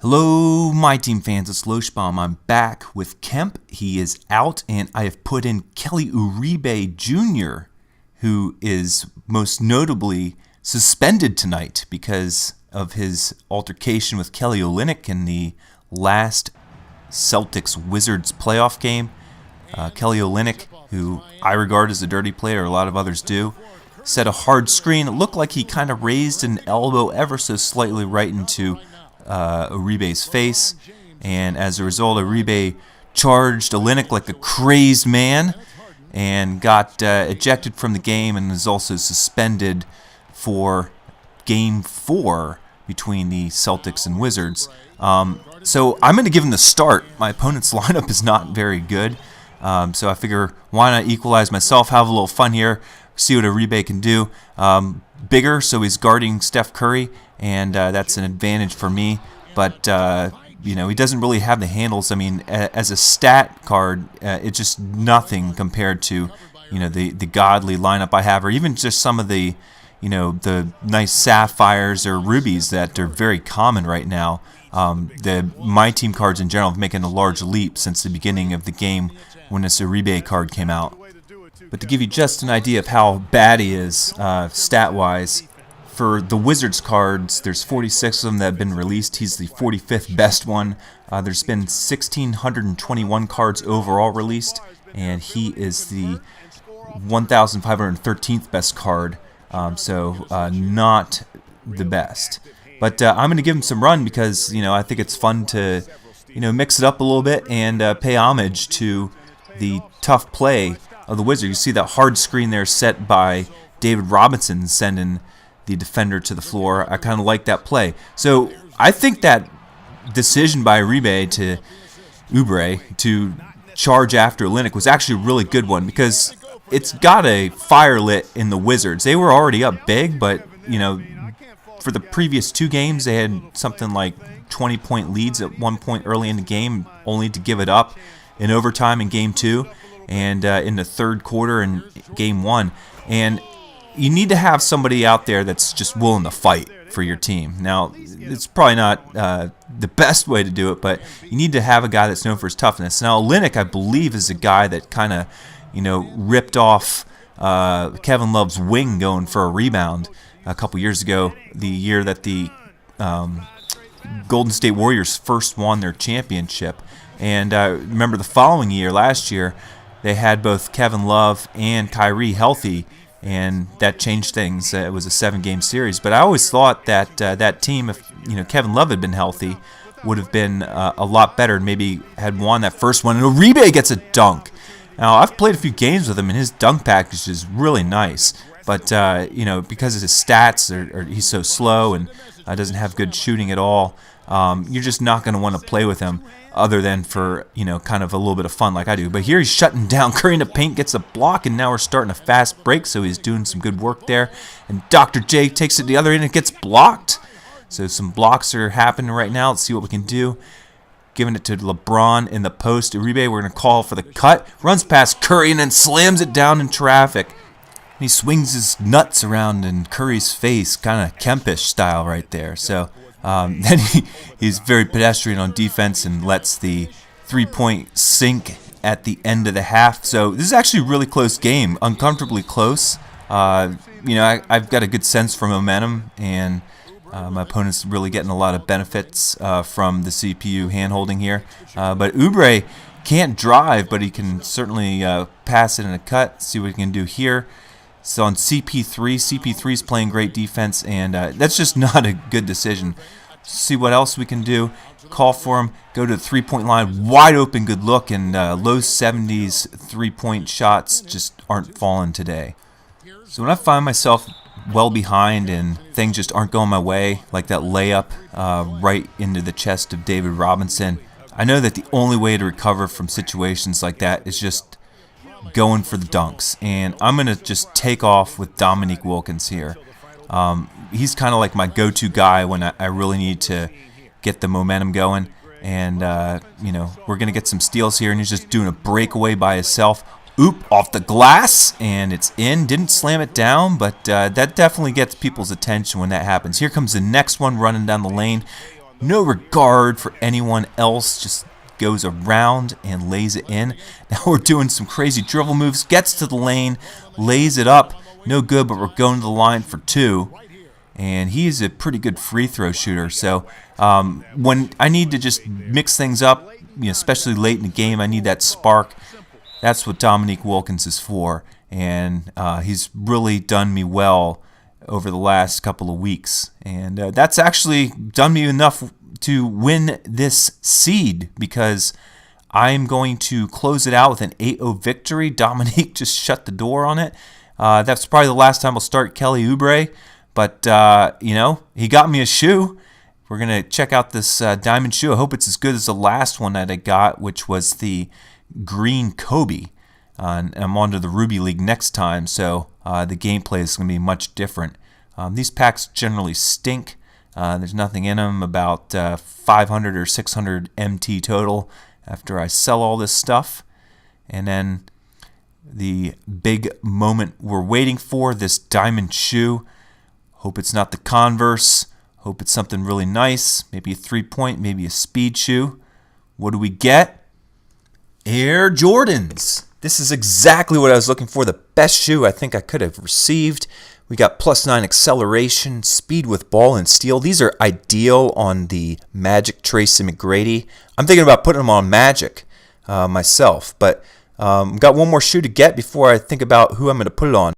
Hello, my team fans. It's Loshbaum. I'm back with Kemp. He is out, and I have put in Kelly Oubre Jr., who is most notably suspended tonight because of his altercation with Kelly Olynyk in the last Celtics-Wizards playoff game. Kelly Olynyk, who I regard as a dirty player, a lot of others do, set a hard screen. It looked like he kind of raised an elbow ever so slightly right into Ourebe's face, and as a result, Oubre charged Olynyk like a crazed man and got ejected from the game, and is also suspended for Game 4 between the Celtics and Wizards. So I'm going to give him the start. My opponent's lineup is not very good, so I figure why not equalize myself, have a little fun here, see what Oubre can do. Bigger, so he's guarding Steph Curry, and that's an advantage for me. But he doesn't really have the handles. I mean, as a stat card, it's just nothing compared to the godly lineup I have, or even just some of the the nice sapphires or rubies that are very common right now. The MyTeam cards in general have making a large leap since the beginning of the game when this Oubre card came out. But to give you just an idea of how bad he is stat-wise, for the Wizards cards, there's 46 of them that have been released. He's the 45th best one. There's been 1,621 cards overall released, and he is the 1,513th best card, so not the best. But I'm going to give him some run because I think it's fun to mix it up a little bit and pay homage to the tough play of the Wizards. You see that hard screen there set by David Robinson sending the defender to the floor. I kind of like that play. So I think that decision by Oubre to charge after Olynyk was actually a really good one because it's got a fire lit in the Wizards. They were already up big, but for the previous two games they had something like 20-point leads at one point early in the game, only to give it up in overtime in Game 2 and in the third quarter in Game 1. And you need to have somebody out there that's just willing to fight for your team. Now, it's probably not the best way to do it, but you need to have a guy that's known for his toughness. Now, Olynyk, I believe, is a guy that kind of, ripped off Kevin Love's wing going for a rebound a couple years ago, the year that the Golden State Warriors first won their championship. And remember the following year, last year, they had both Kevin Love and Kyrie healthy, and that changed things. It was a 7-game series. But I always thought that that team, if Kevin Love had been healthy, would have been a lot better and maybe had won that first one. And Oubre gets a dunk. Now, I've played a few games with him, and his dunk package is really nice. But, because of his stats, he's so slow and doesn't have good shooting at all, you're just not going to want to play with him other than for, kind of a little bit of fun like I do. But here he's shutting down Curry in the paint, gets a block, and now we're starting a fast break, so he's doing some good work there. And Dr. J takes it the other end and gets blocked. So some blocks are happening right now. Let's see what we can do. Giving it to LeBron in the post. Oubre, we're going to call for the cut. Runs past Curry and then slams it down in traffic. He swings his nuts around in Curry's face, kind of Kempish style right there. So then he's very pedestrian on defense and lets the three-point sink at the end of the half. So this is actually a really close game, uncomfortably close. I've got a good sense for momentum, and my opponent's really getting a lot of benefits from the CPU hand-holding here. But Oubre can't drive, but he can certainly pass it in a cut. See what he can do here. So on CP3, CP3's playing great defense, and that's just not a good decision. See what else we can do. Call for him. Go to the three-point line. Wide open, good look, and low 70s three-point shots just aren't falling today. So when I find myself well behind and things just aren't going my way, like that layup right into the chest of David Robinson, I know that the only way to recover from situations like that is just going for the dunks, and I'm going to just take off with Dominique Wilkins here. He's kind of like my go-to guy when I really need to get the momentum going, and we're going to get some steals here, and he's just doing a breakaway by himself. Oop, off the glass, and it's in. Didn't slam it down, but that definitely gets people's attention when that happens. Here comes the next one running down the lane. No regard for anyone else, just goes around and lays it in. Now we're doing some crazy dribble moves, gets to the lane, lays it up. No good, but we're going to the line for 2. And he's a pretty good free throw shooter. So when I need to just mix things up, especially late in the game, I need that spark. That's what Dominique Wilkins is for. And he's really done me well over the last couple of weeks. And that's actually done me enough to win this seed, because I'm going to close it out with an 8-0 victory. Dominique just shut the door on it. That's probably the last time I'll start Kelly Oubre. But, he got me a shoe. We're going to check out this diamond shoe. I hope it's as good as the last one that I got, which was the green Kobe. And I'm on to the Ruby League next time, so the gameplay is going to be much different. These packs generally stink. There's nothing in them, about 500 or 600 MT total after I sell all this stuff. And then the big moment we're waiting for, this diamond shoe. Hope it's not the Converse. Hope it's something really nice. Maybe a 3-point, maybe a speed shoe. What do we get? Air Jordans. This is exactly what I was looking for. The best shoe I think I could have received. We got +9 acceleration, speed with ball and steel. These are ideal on the Magic Tracy McGrady. I'm thinking about putting them on Magic myself. But got one more shoe to get before I think about who I'm going to put it on.